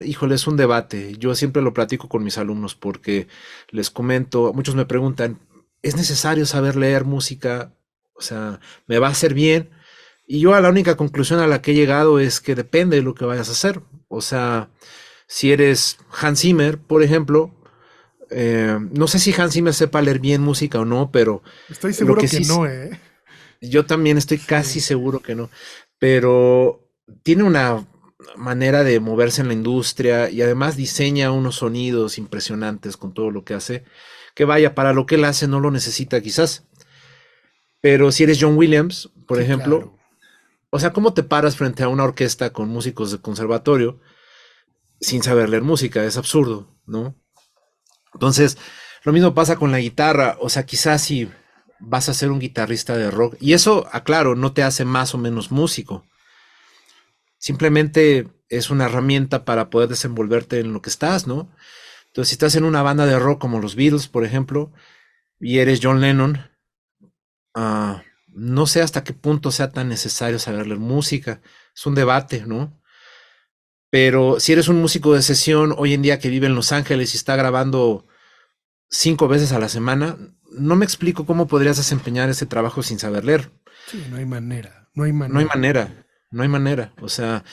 híjole, es un debate. Yo siempre lo platico con mis alumnos porque les comento, muchos me preguntan, ¿es necesario saber leer música? O sea, ¿me va a hacer bien? Y yo a la única conclusión a la que he llegado es que depende de lo que vayas a hacer. O sea, si eres Hans Zimmer, por ejemplo, no sé si Hans Zimmer sepa leer bien música o no, pero Estoy lo seguro que que sí, no, ¿eh? yo también estoy casi Sí. seguro que no, pero tiene una manera de moverse en la industria y además diseña unos sonidos impresionantes con todo lo que hace, que vaya, para lo que él hace no lo necesita quizás, pero si eres John Williams, por Sí, ejemplo, claro. o sea, ¿cómo te paras frente a una orquesta con músicos de conservatorio sin saber leer música? Es absurdo, ¿no? Entonces, lo mismo pasa con la guitarra, o sea, quizás si vas a ser un guitarrista de rock, y eso, aclaro, no te hace más o menos músico, simplemente es una herramienta para poder desenvolverte en lo que estás, ¿no? Entonces, si estás en una banda de rock como los Beatles, por ejemplo, y eres John Lennon, no sé hasta qué punto sea tan necesario saber leer música, es un debate, ¿no? Pero si eres un músico de sesión hoy en día que vive en Los Ángeles y está grabando 5 veces a la semana, no me explico cómo podrías desempeñar ese trabajo sin saber leer. Sí, no hay manera. No hay No hay manera. manera, no hay manera. O sea,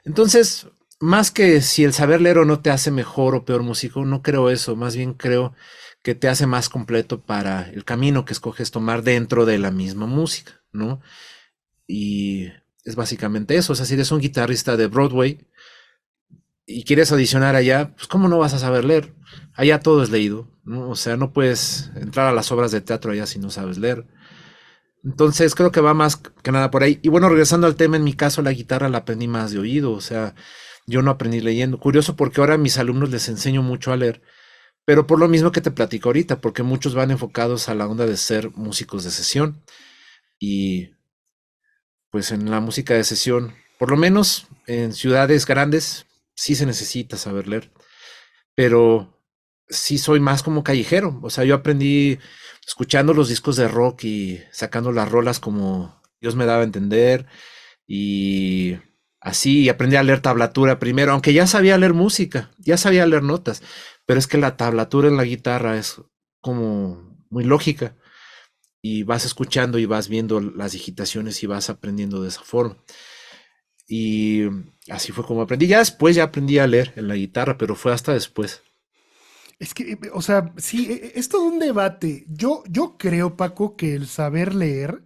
entonces, más que si el saber leer o no te hace mejor o peor músico, no creo eso. Más bien creo que te hace más completo para el camino que escoges tomar dentro de la misma música, ¿no? Y es básicamente eso. O sea, si eres un guitarrista de Broadway y quieres audicionar allá, pues ¿cómo no vas a saber leer? Allá todo es leído, ¿no? O sea, no puedes entrar a las obras de teatro allá si no sabes leer. Entonces creo que va más que nada por ahí. Y bueno, regresando al tema, en mi caso la guitarra la aprendí más de oído, o sea, yo no aprendí leyendo. Curioso porque ahora a mis alumnos les enseño mucho a leer, pero por lo mismo que te platico ahorita, porque muchos van enfocados a la onda de ser músicos de sesión y pues en la música de sesión, por lo menos en ciudades grandes, sí se necesita saber leer, pero sí soy más como callejero. O sea, yo aprendí escuchando los discos de rock y sacando las rolas como Dios me daba a entender y así, y aprendí a leer tablatura primero, aunque ya sabía leer música, ya sabía leer notas, pero es que la tablatura en la guitarra es como muy lógica y vas escuchando y vas viendo las digitaciones y vas aprendiendo de esa forma. Y así fue como aprendí. Ya después ya aprendí a leer en la guitarra, pero fue hasta después. Es que, o sea, sí, es todo un debate. Yo creo, Paco, que el saber leer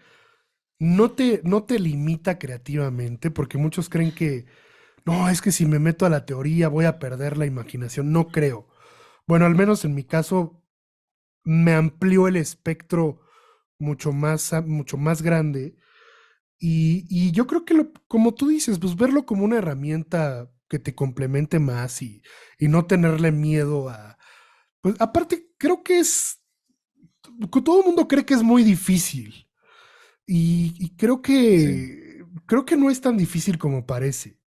no te limita creativamente, porque muchos creen que, no, es que si me meto a la teoría voy a perder la imaginación. No creo. Bueno, al menos en mi caso, me amplió el espectro mucho más grande. Y yo creo que, como tú dices, pues verlo como una herramienta que te complemente más y no tenerle miedo a... Pues aparte, creo que que todo el mundo cree que es muy difícil y Sí. creo que no es tan difícil como parece.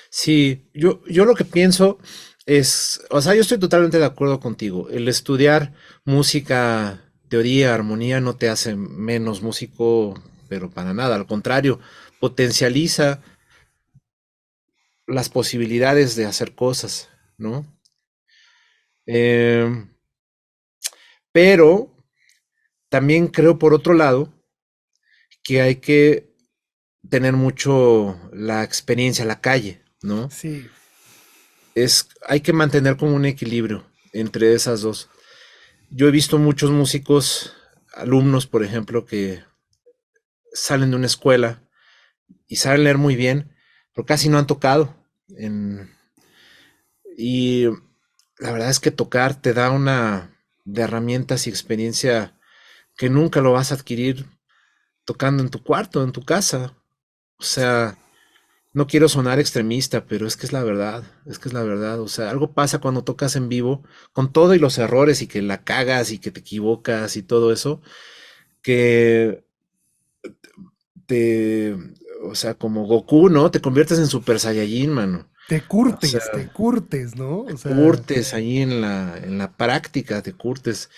Sí, yo lo que pienso es, o sea, yo estoy totalmente de acuerdo contigo. El estudiar música, teoría, armonía no te hace menos músico, pero para nada. Al contrario, potencializa las posibilidades de hacer cosas, ¿no? Em, pero también creo, por otro lado, que hay que tener mucho la experiencia, la calle, ¿no? Sí, Hay que mantener como un equilibrio entre esas dos. Yo he visto muchos músicos, alumnos, por ejemplo, que salen de una escuela y saben leer muy bien, pero casi no han tocado. Y la verdad es que tocar te da una de herramientas y experiencia que nunca lo vas a adquirir tocando en tu cuarto, en tu casa. O sea, no quiero sonar extremista, pero es que es la verdad, es que es la verdad. O sea, algo pasa cuando tocas en vivo, con todo y los errores y que la cagas y que te equivocas y todo eso, que te, o sea, como Goku, ¿no? Te conviertes en Super Saiyajin, mano. O sea, te curtes, ¿no? te O sea, curtes ahí en la práctica, te curtes.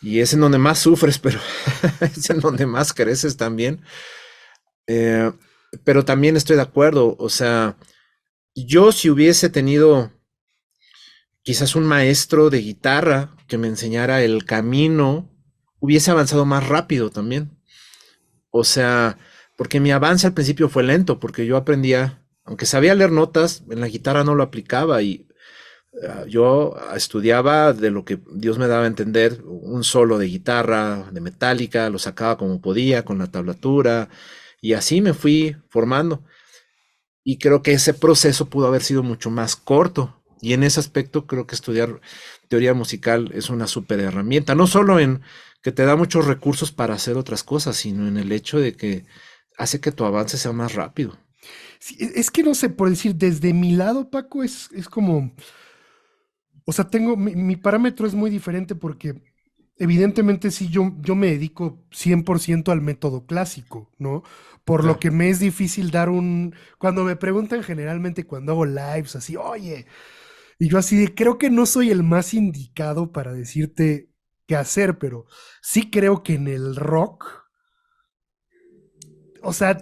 Y es en donde más sufres, pero es en donde más creces también. Eh, pero también estoy de acuerdo, o sea, Yo si hubiese tenido quizás un maestro de guitarra que me enseñara el camino, hubiese avanzado más rápido también. O sea, porque mi avance al principio fue lento, porque yo aprendía, aunque sabía leer notas, en la guitarra no lo aplicaba y yo estudiaba de lo que Dios me daba a entender, un solo de guitarra, de metálica, lo sacaba como podía, con la tablatura, y así me fui formando. Y creo que ese proceso pudo haber sido mucho más corto. Y en ese aspecto creo que estudiar teoría musical es una súper herramienta, no solo en que te da muchos recursos para hacer otras cosas, sino en el hecho de que hace que tu avance sea más rápido. Sí, es que no sé, por decir, desde mi lado, Paco, es como, o sea, mi parámetro es muy diferente porque evidentemente sí, yo me dedico 100% al método clásico, ¿no? Por lo Claro. que me es difícil dar cuando me preguntan generalmente cuando hago lives, así, oye, y yo así de, creo que no soy el más indicado para decirte qué hacer, pero sí creo que en el rock, o sea,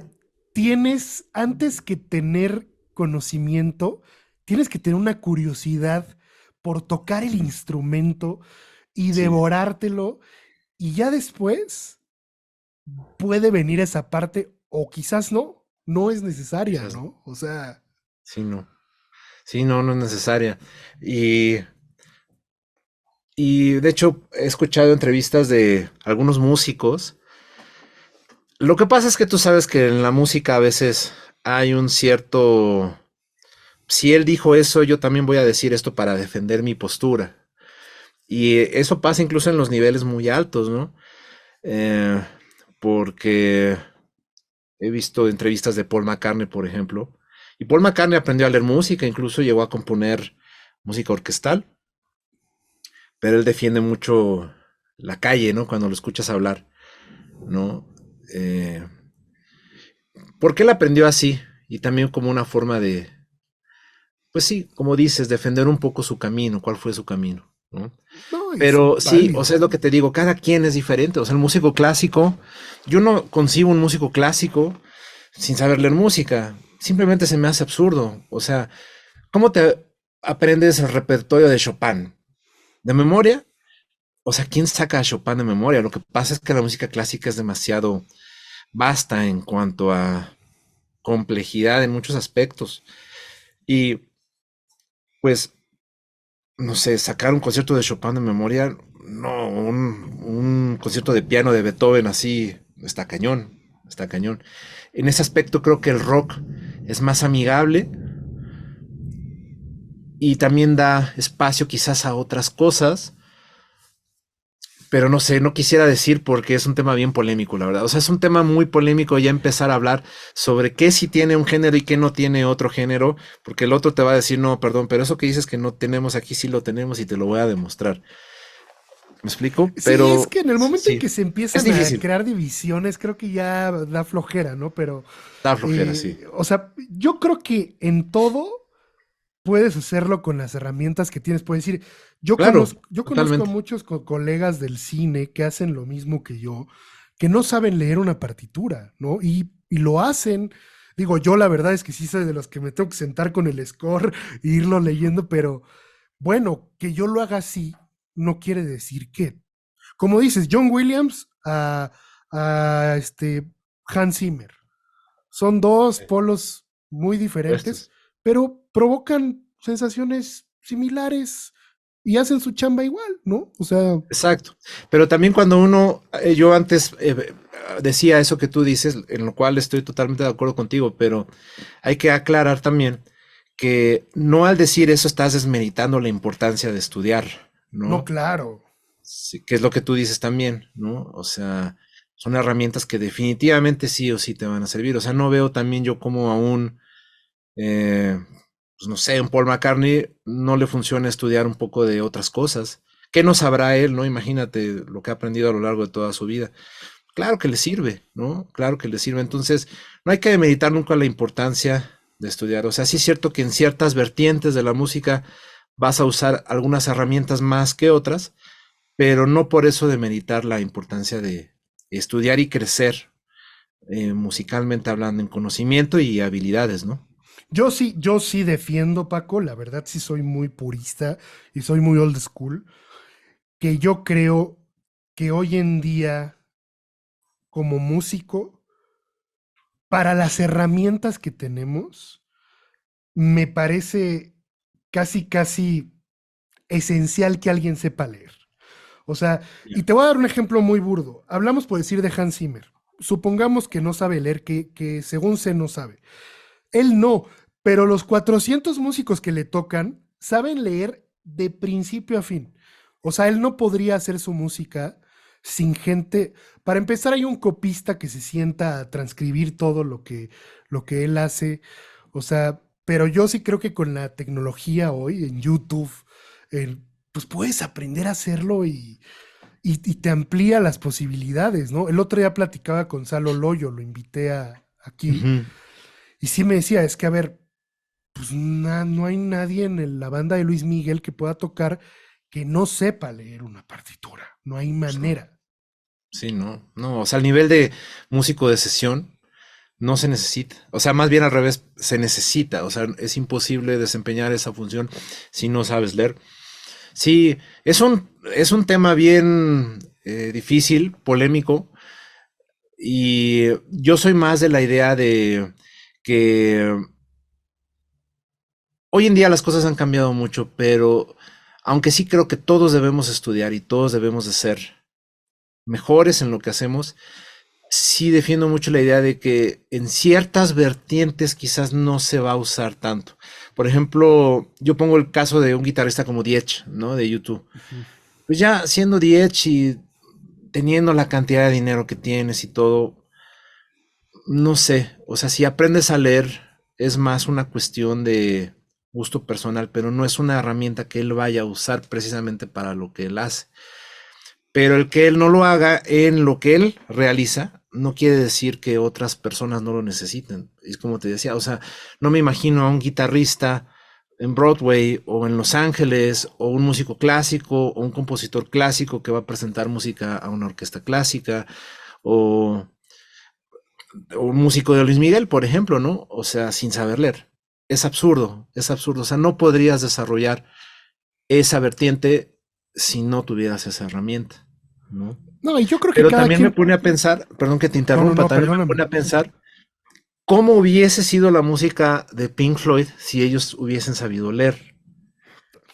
antes que tener conocimiento, tienes que tener una curiosidad por tocar el instrumento y Sí, devorártelo, y ya después puede venir esa parte, o quizás no es necesaria, quizás no. ¿no? O sea, Sí, no. Sí, no, no es necesaria. Y, y de hecho he escuchado entrevistas de algunos músicos. Lo que pasa es que tú sabes que en la música a veces hay un cierto... Si él dijo eso, yo también voy a decir esto para defender mi postura. Y eso pasa incluso en los niveles muy altos, ¿no? Eh, porque he visto entrevistas de Paul McCartney, por ejemplo. Y Paul McCartney aprendió a leer música, incluso llegó a componer música orquestal, pero él defiende mucho la calle, ¿no? Cuando lo escuchas hablar, ¿no? Eh, porque él aprendió así y también como una forma de, pues sí, como dices, defender un poco su camino, cuál fue su camino, ¿no? no, es Pero sí, o sea, válido. es lo que te digo, cada quien es diferente. O sea, el músico clásico, yo no concibo un músico clásico sin saber leer música. Simplemente se me hace absurdo. O sea, ¿cómo te aprendes el repertorio de Chopin? ¿De memoria? O sea, ¿quién saca a Chopin de memoria? Lo que pasa es que la música clásica es demasiado vasta en cuanto a complejidad en muchos aspectos. Y pues, no sé, sacar un concierto de Chopin de memoria, no, un concierto de piano de Beethoven así, está cañón, está cañón. En ese aspecto creo que el rock es más amigable y también da espacio quizás a otras cosas, pero no sé, no quisiera decir porque es un tema bien polémico, la verdad. O sea, es un tema muy polémico ya empezar a hablar sobre qué sí tiene un género y qué no tiene otro género, porque el otro te va a decir, no, perdón, pero eso que dices que no tenemos aquí sí lo tenemos y te lo voy a demostrar. ¿Me explico? Sí, es Pero que en el momento en sí, que se es empiezan a difícil. crear divisiones, creo que ya da flojera, ¿no? Pero, Da flojera, sí. o sea, yo creo que en todo puedes hacerlo con las herramientas que tienes. Puedes decir, Claro, yo conozco a totalmente. muchos colegas del cine que hacen lo mismo que yo, que no saben leer una partitura, ¿no? Y lo hacen. Digo, yo la verdad es que sí soy de los que me tengo que sentar con el score e irlo leyendo, pero bueno, que yo lo haga así no quiere decir que, como dices, John Williams a Hans Zimmer. Son dos Sí. polos muy diferentes, Opuestos. pero provocan sensaciones similares y hacen su chamba igual, ¿no? O sea, Exacto. Pero también cuando uno, yo antes decía eso que tú dices, en lo cual estoy totalmente de acuerdo contigo, pero hay que aclarar también que no al decir eso estás desmeritando la importancia de estudiar, no, ¿no? claro. Sí, que es lo que tú dices también, ¿no? O sea, son herramientas que definitivamente sí o sí te van a servir. O sea, no veo también yo como aún eh, pues no sé, un Paul McCartney no le funciona estudiar un poco de otras cosas. ¿Qué no sabrá él, no? Imagínate lo que ha aprendido a lo largo de toda su vida. Claro que le sirve, ¿no? Claro que le sirve. Entonces, no hay que demeritar nunca la importancia de estudiar. O sea, sí es cierto que en ciertas vertientes de la música vas a usar algunas herramientas más que otras, pero no por eso demeritar la importancia de estudiar y crecer musicalmente hablando en conocimiento y habilidades, ¿no? Yo sí defiendo, Paco, la verdad sí soy muy purista y soy muy old school, que yo creo que hoy en día, como músico, para las herramientas que tenemos, me parece casi esencial que alguien sepa leer. O sea, y Ya. te voy a dar un ejemplo muy burdo. Hablamos por decir de Hans Zimmer. Supongamos que no sabe leer, que según sé no sabe. Él no, pero los 400 músicos que le tocan saben leer de principio a fin. O sea, él no podría hacer su música sin gente. Para empezar, hay un copista que se sienta a transcribir todo lo que él hace. O sea, pero yo sí creo que con la tecnología hoy, en YouTube, pues puedes aprender a hacerlo y te amplía las posibilidades, ¿no? El otro día platicaba con Salo Loyo, lo invité aquí, Ujú. y sí me decía, es que a ver, pues no hay nadie en la banda de Luis Miguel que pueda tocar que no sepa leer una partitura. No hay Pues no. manera. Sí, no, no, o sea, el nivel de músico de sesión no se necesita, o sea, más bien al revés, se necesita, o sea, es imposible desempeñar esa función si no sabes leer. Sí, es un tema bien difícil, polémico, y yo soy más de la idea de que hoy en día las cosas han cambiado mucho, pero aunque sí creo que todos debemos estudiar y todos debemos de ser mejores en lo que hacemos, sí defiendo mucho la idea de que en ciertas vertientes quizás no se va a usar tanto. Por ejemplo, yo pongo el caso de un guitarrista como Diech, ¿no? De YouTube. Ujú. Pues ya siendo Diech y teniendo la cantidad de dinero que tienes y todo, no sé, o sea, si aprendes a leer es más una cuestión de gusto personal, pero no es una herramienta que él vaya a usar precisamente para lo que él hace. Pero el que él no lo haga en lo que él realiza, no quiere decir que otras personas no lo necesiten. Es como te decía, o sea, no me imagino a un guitarrista en Broadway o en Los Ángeles o un músico clásico o un compositor clásico que va a presentar música a una orquesta clásica o, o un músico de Luis Miguel, por ejemplo, ¿no? O sea, sin saber leer. Es absurdo, es absurdo. O sea, no podrías desarrollar esa vertiente si no tuvieras esa herramienta, ¿no? No, y yo creo que Pero cada también me quien. pone a pensar, perdón que te No, no, interrumpa, no, también me perdóname. pone a pensar cómo hubiese sido la música de Pink Floyd si ellos hubiesen sabido leer,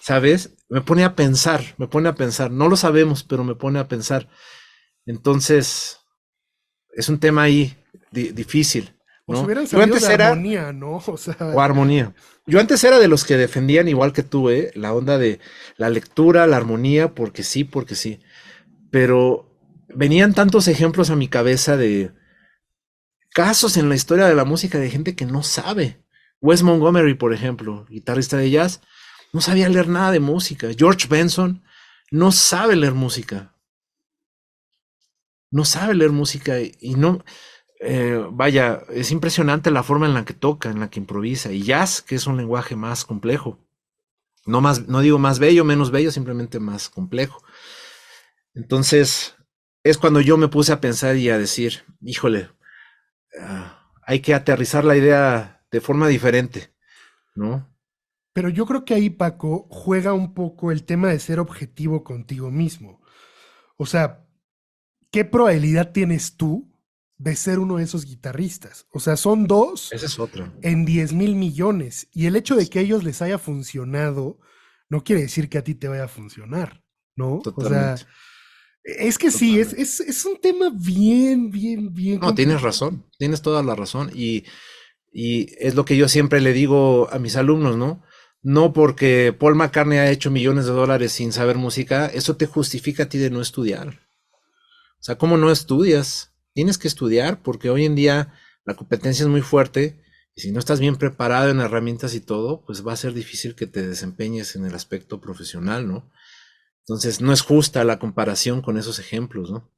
¿sabes? Me pone a pensar, no lo sabemos, pero me pone a pensar. Entonces, es un tema ahí difícil, O si ¿no? hubieran Yo sabido de antes era, armonía, ¿no? O o sea, armonía, yo antes era de los que defendían, igual que tú, la onda de la lectura, la armonía, porque sí, pero venían tantos ejemplos a mi cabeza de casos en la historia de la música de gente que no sabe. Wes Montgomery, por ejemplo, guitarrista de jazz, no sabía leer nada de música. George Benson no sabe leer música. No sabe leer música y no, vaya, es impresionante la forma en la que toca, en la que improvisa. Y jazz, que es un lenguaje más complejo. No más, no digo más bello, menos bello, simplemente más complejo. Entonces, es cuando yo me puse a pensar y a decir, híjole, hay que aterrizar la idea de forma diferente, ¿no? pero yo creo que ahí, Paco, juega un poco el tema de ser objetivo contigo mismo. O sea, ¿qué probabilidad tienes tú de ser uno de esos guitarristas? O sea, son dos Esa es otra. en 10.000 millones. Y el hecho de que a ellos les haya funcionado no quiere decir que a ti te vaya a funcionar, ¿no? O sea, Totalmente, es que sí, totalmente. es un tema bien No, tienes complicado. razón, tienes toda la razón. Y es lo que yo siempre le digo a mis alumnos, ¿no? No porque Paul McCartney ha hecho millones de dólares sin saber música, eso te justifica a ti de no estudiar. O sea, ¿cómo no estudias? Tienes que estudiar porque hoy en día la competencia es muy fuerte y si no estás bien preparado en herramientas y todo, pues va a ser difícil que te desempeñes en el aspecto profesional, ¿no? Entonces, no es justa la comparación con esos ejemplos, ¿no?